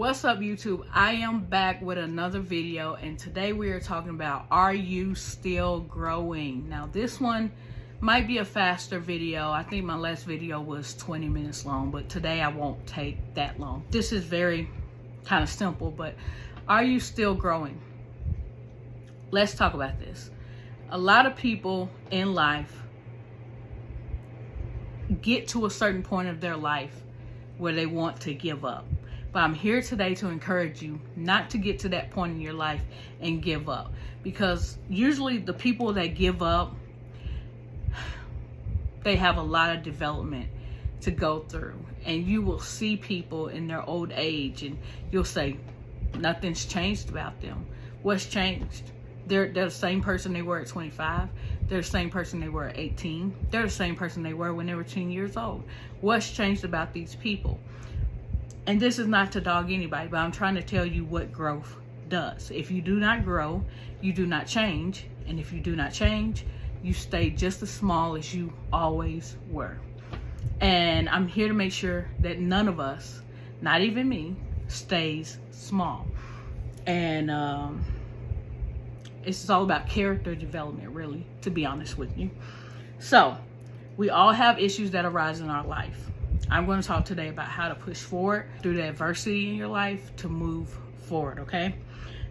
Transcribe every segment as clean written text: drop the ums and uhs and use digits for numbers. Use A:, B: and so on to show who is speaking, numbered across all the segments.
A: What's up, YouTube? I am back with another video, and today we are talking about, are you still growing? Now this one might be a faster video. I think my last video was 20 minutes long, but today I won't take that long. This is very kind of simple, but are you still growing? Let's talk about this. A lot of people in life get to a certain point of their life where they want to give up. But I'm here today to encourage you not to get to that point in your life and give up. Because usually the people that give up, they have a lot of development to go through. And you will see people in their old age and you'll say, nothing's changed about them. What's changed? They're the same person they were at 25. They're the same person they were at 18. They're the same person they were when they were 10 years old. What's changed about these people? And this is not to dog anybody, but I'm trying to tell you what growth does. If you do not grow, you do not change. And if you do not change, you stay just as small as you always were. And I'm here to make sure that none of us, not even me, stays small. And it's all about character development, really, to be honest with you. So we all have issues that arise in our life. I'm going to talk today about how to push forward through the adversity in your life to move forward, okay?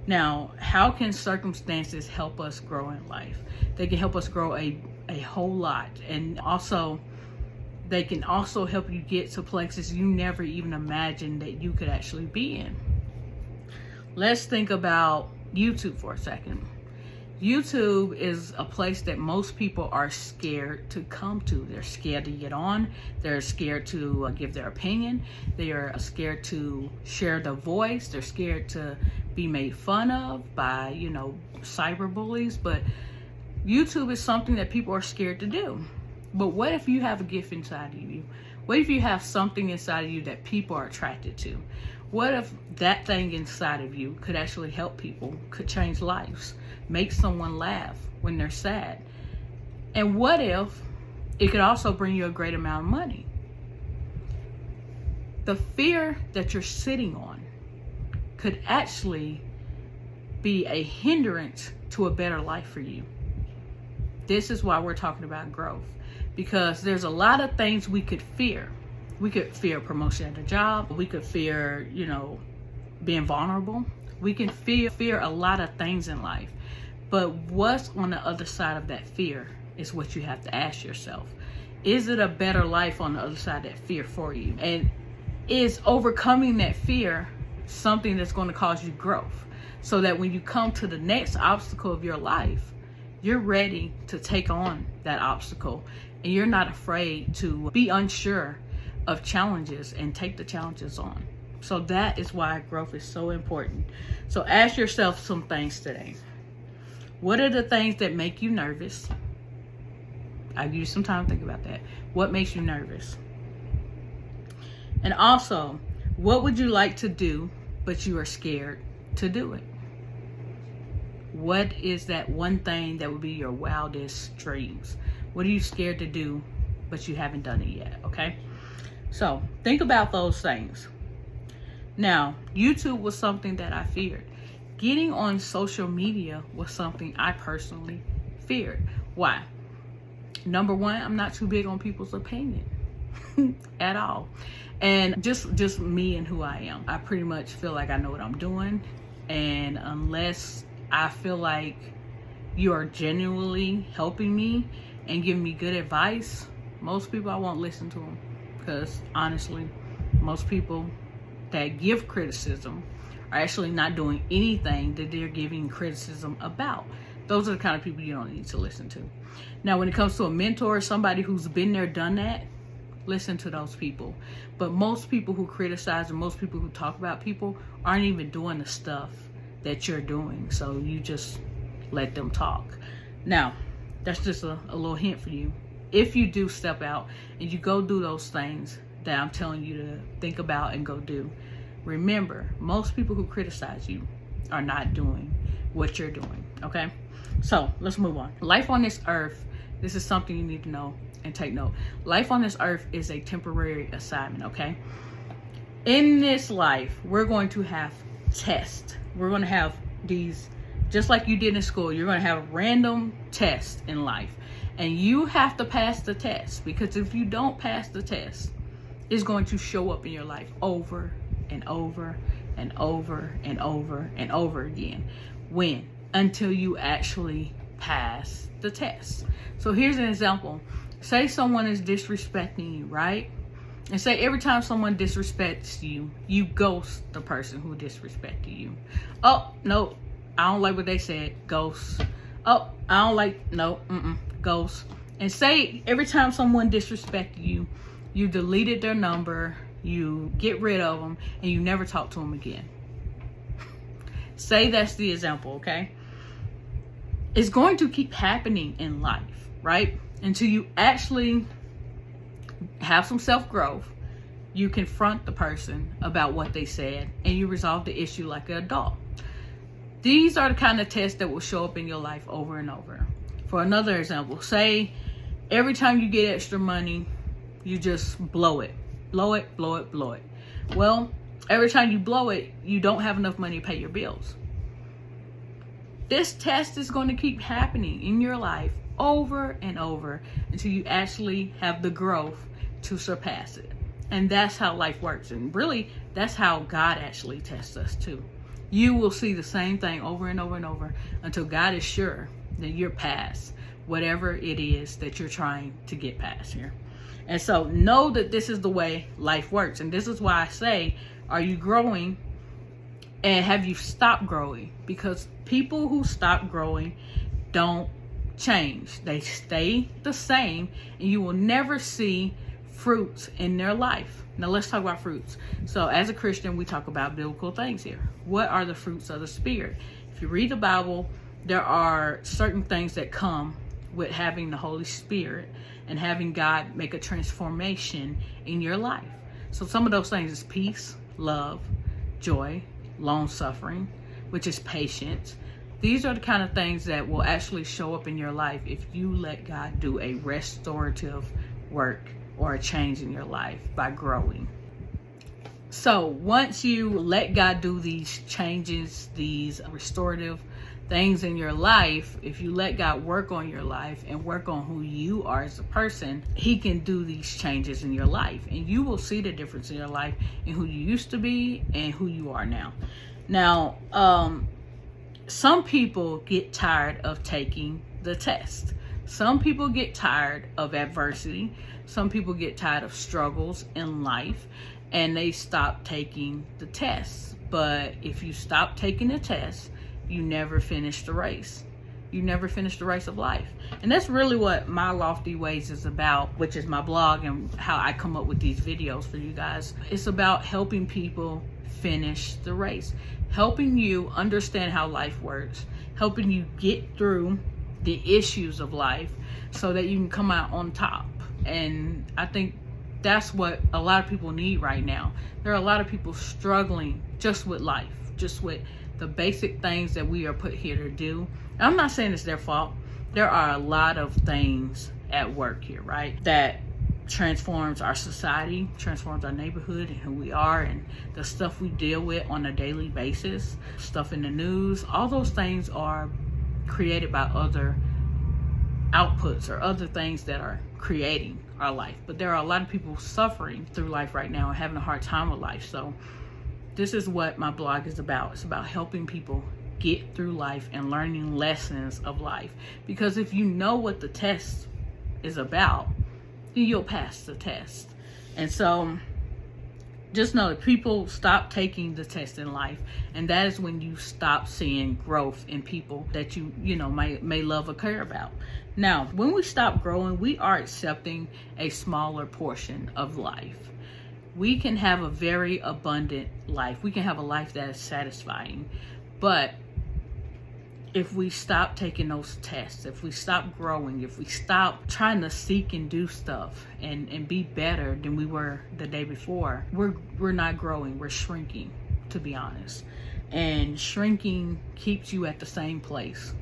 A: Now, how can circumstances help us grow in life? They can help us grow a whole lot. And also, they can also help you get to places you never even imagined that you could actually be in. Let's think about YouTube for a second. YouTube is a place that most people are scared to come to. They're scared to get on. They're scared to give their opinion. They are scared to share their voice. They're scared to be made fun of by, cyber bullies. But YouTube is something that people are scared to do. But what if you have a gift inside of you? What if you have something inside of you that people are attracted to? What if that thing inside of you could actually help people, could change lives, make someone laugh when they're sad? And what if it could also bring you a great amount of money? The fear that you're sitting on could actually be a hindrance to a better life for you. This is why we're talking about growth, because there's a lot of things we could fear. We could fear promotion at a job. We could fear, being vulnerable. We can fear a lot of things in life. But what's on the other side of that fear is what you have to ask yourself. Is it a better life on the other side of that fear for you? And is overcoming that fear something that's going to cause you growth? So that when you come to the next obstacle of your life, you're ready to take on that obstacle. And you're not afraid to be unsure of challenges and take the challenges on. So that is why growth is so important. So ask yourself some things today. What are the things that make you nervous? I'll give you some time to think about that. What makes you nervous? And also, what would you like to do, but you are scared to do it? What is that one thing that would be your wildest dreams? What are you scared to do, but you haven't done it yet, okay? So think about those things. Now, YouTube was something that I feared. Getting on social media was something I personally feared. Why? Number one, I'm not too big on people's opinion at all. And just me and who I am. I pretty much feel like I know what I'm doing. And unless I feel like you are genuinely helping me and giving me good advice, most people I won't listen to them. Because honestly, most people that give criticism are actually not doing anything that they're giving criticism about. Those are the kind of people you don't need to listen to. Now, when it comes to a mentor, somebody who's been there, done that, listen to those people. But most people who criticize and most people who talk about people aren't even doing the stuff that you're doing. So you just let them talk. Now, that's just a little hint for you. If you do step out and you go do those things that I'm telling you to think about and go do, remember, most people who criticize you are not doing what you're doing, okay? So let's move on. Life on this earth, this is something you need to know and take note. Life on this earth is a temporary assignment, okay? In this life, we're going to have tests. We're going to have these, just like you did in school, you're going to have random tests in life. And you have to pass the test, because if you don't pass the test, it's going to show up in your life over and over and over and over and over again. When? Until you actually pass the test. So here's an example. Say someone is disrespecting you, right? And say every time someone disrespects you, you ghost the person who disrespected you. Oh, no, I don't like what they said. Ghost. Oh, I don't like, no, ghost. And say every time someone disrespected you, you deleted their number, you get rid of them, and you never talk to them again. Say that's the example, okay? It's going to keep happening in life, right? Until you actually have some self-growth, you confront the person about what they said, and you resolve the issue like an adult. These are the kind of tests that will show up in your life over and over. For another example, say every time you get extra money, you just blow it. Blow it, blow it, blow it. Well, every time you blow it, you don't have enough money to pay your bills. This test is going to keep happening in your life over and over until you actually have the growth to surpass it. And that's how life works. And really, that's how God actually tests us too. You will see the same thing over and over and over until God is sure that you're past whatever it is that you're trying to get past here. And so know that this is the way life works. And this is why I say, are you growing? And have you stopped growing? Because people who stop growing don't change. They stay the same, and you will never see fruits in their life. Now let's talk about fruits. So as a Christian, we talk about biblical things here. What are the fruits of the Spirit? If you read the Bible, there are certain things that come with having the Holy Spirit and having God make a transformation in your life. So some of those things is peace, love, joy, long suffering, which is patience. These are the kind of things that will actually show up in your life if you let God do a restorative work or a change in your life by growing. So once you let God do these changes, these restorative things in your life, if you let God work on your life and work on who you are as a person, He can do these changes in your life, and you will see the difference in your life in who you used to be and who you are now. Now, some people get tired of taking the test. Some people get tired of adversity. Some people get tired of struggles in life, and they stop taking the tests. But if you stop taking the test, you never finish the race. You never finish the race of life. And that's really what My Lofty Ways is about, which is my blog and how I come up with these videos for you guys. It's about helping people finish the race, helping you understand how life works, helping you get through the issues of life so that you can come out on top. And I think that's what a lot of people need right now. There are a lot of people struggling just with life, just with the basic things that we are put here to do. I'm not saying it's their fault. There are a lot of things at work here, right? That transforms our society, transforms our neighborhood and who we are, and the stuff we deal with on a daily basis, stuff in the news. All those things are created by other outputs or other things that are creating our life. But there are a lot of people suffering through life right now and having a hard time with life. So this is what my blog is about. It's about helping people get through life and learning lessons of life. Because if you know what the test is about, then you'll pass the test. And so just know that people stop taking the test in life, and that is when you stop seeing growth in people that you may love or care about. Now, when we stop growing, we are accepting a smaller portion of life. We can have a very abundant life. We can have a life that is satisfying. But if we stop taking those tests, if we stop growing, if we stop trying to seek and do stuff and be better than we were the day before, we're not growing, we're shrinking, to be honest. And shrinking keeps you at the same place.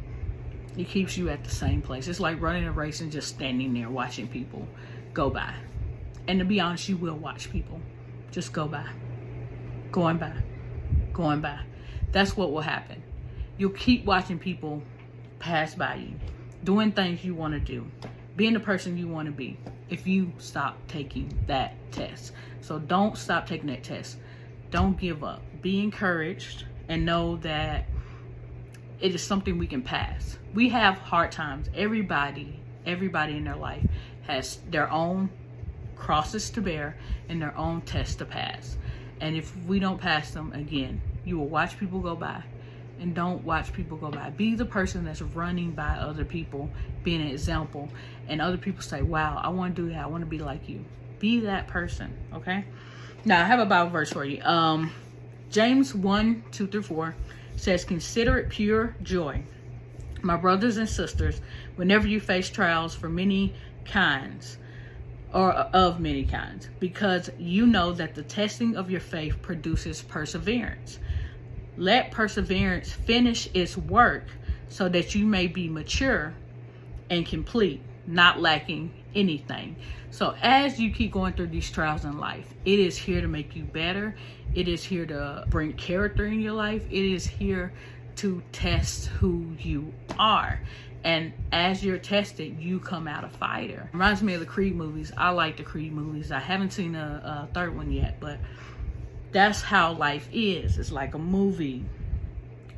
A: It keeps you at the same place. It's like running a race and just standing there watching people go by. And to be honest, you will watch people just go by. going by, going by. That's what will happen. You'll keep watching people pass by you, doing things you want to do, being the person you want to be, if you stop taking that test. So don't stop taking that test. Don't give up. Be encouraged and know that it is something we can pass. We have hard times. Everybody in their life has their own crosses to bear and their own tests to pass. And if we don't pass them, again, you will watch people go by. And don't watch people go by. Be the person that's running by other people, being an example. And other people say, wow, I want to do that. I want to be like you. Be that person, okay? Now, I have a Bible verse for you. James 1:2-4 says, consider it pure joy, my brothers and sisters, whenever you face trials for many kinds, or of many kinds, because you know that the testing of your faith produces perseverance. Let perseverance finish its work so that you may be mature and complete, not lacking anything. So as you keep going through these trials in life, it is here to make you better. It is here to bring character in your life. It is here to test who you are. And as you're tested, you come out a fighter. Reminds me of the Creed movies. I like the Creed movies. I haven't seen a third one yet, but that's how life is. It's like a movie.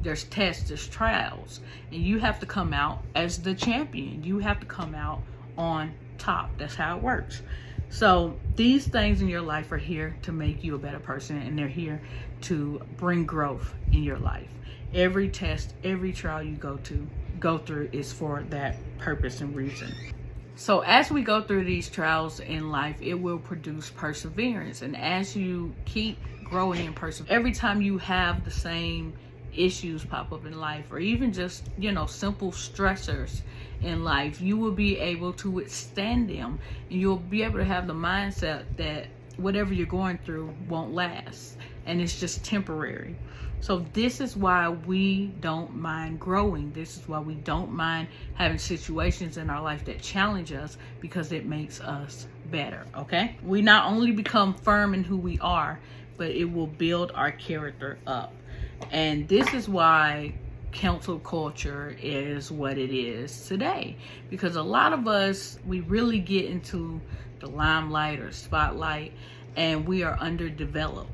A: There's tests, there's trials, and you have to come out as the champion. You have to come out on top. That's how it works. So these things in your life are here to make you a better person, and they're here to bring growth in your life. Every test, every trial you go through is for that purpose and reason. So as we go through these trials in life, it will produce perseverance. And as you keep growing in perseverance, every time you have the same issues pop up in life, or even just, simple stressors in life, you will be able to withstand them. And you'll be able to have the mindset that whatever you're going through won't last, and it's just temporary. So this is why we don't mind growing. This is why we don't mind having situations in our life that challenge us, because it makes us better, okay? We not only become firm in who we are, but it will build our character up. And this is why cancel culture is what it is today. Because a lot of us, we really get into the limelight or spotlight, and we are underdeveloped.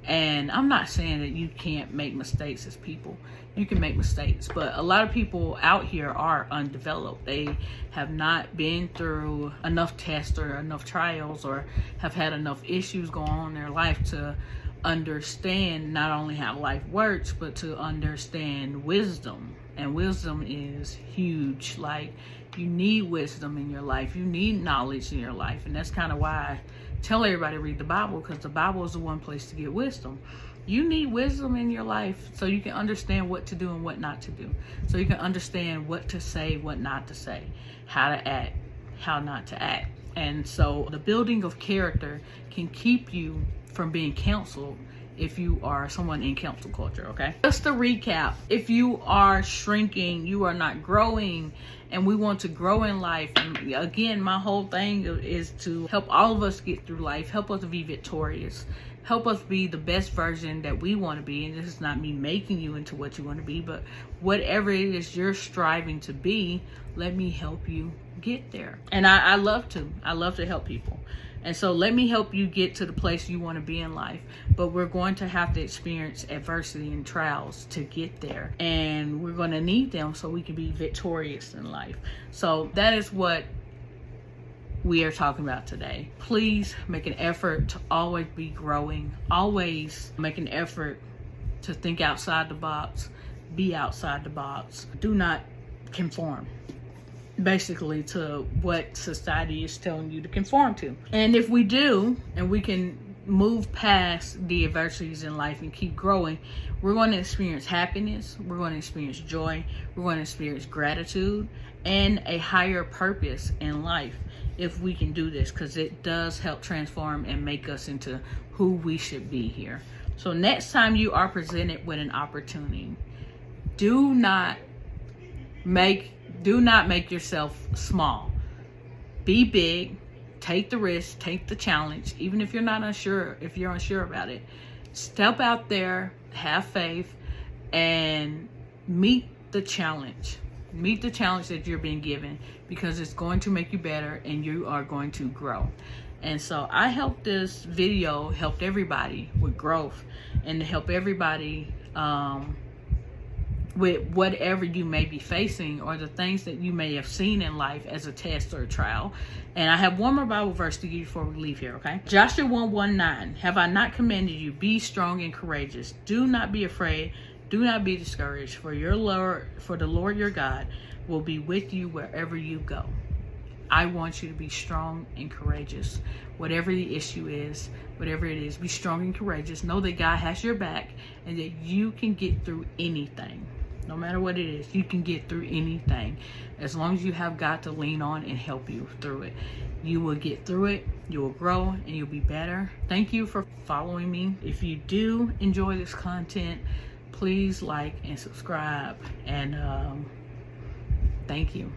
A: And I'm not saying that you can't make mistakes as people. You can make mistakes, but a lot of people out here are undeveloped. They have not been through enough tests or enough trials, or have had enough issues going on in their life to understand not only how life works, but to understand wisdom. And wisdom is huge. Like, you need wisdom in your life. You need knowledge in your life. And that's kind of why I tell everybody to read the Bible, because the Bible is the one place to get wisdom. You need wisdom in your life so you can understand what to do and what not to do. So you can understand what to say, what not to say, how to act, how not to act. And so the building of character can keep you from being counseled if you are someone in cancel culture, okay? Just to recap, if you are shrinking, you are not growing, and we want to grow in life. And again, my whole thing is to help all of us get through life, help us be victorious, help us be the best version that we want to be. And this is not me making you into what you want to be, but whatever it is you're striving to be, let me help you get there. And I love to help people. And so let me help you get to the place you want to be in life. But we're going to have to experience adversity and trials to get there. And we're going to need them so we can be victorious in life. So that is what we are talking about today. Please make an effort to always be growing. Always make an effort to think outside the box. Be outside the box. Do not conform, basically, to what society is telling you to conform to. And if we do, and we can move past the adversities in life and keep growing, we're going to experience happiness, we're going to experience joy, we're going to experience gratitude, and a higher purpose in life if we can do this, because it does help transform and make us into who we should be here. So next time you are presented with an opportunity, do not make yourself small. Be big. Take the risk. Take the challenge. Even if you're unsure about it, Step out there, have faith, and meet the challenge. Meet the challenge that you're being given, because it's going to make you better and you are going to grow. And so I hope this video helped everybody with growth, and to help everybody with whatever you may be facing, or the things that you may have seen in life as a test or a trial. And I have one more Bible verse to give you before we leave here, okay? Joshua 1:9. Have I not commanded you? Be strong and courageous. Do not be afraid. Do not be discouraged, for the Lord your God will be with you wherever you go. I want you to be strong and courageous. Whatever the issue is, whatever it is, be strong and courageous. Know that God has your back, and that you can get through anything. No matter what it is, you can get through anything. As long as you have God to lean on and help you through it. You will get through it, you will grow, and you'll be better. Thank you for following me. If you do enjoy this content, please like and subscribe. And thank you.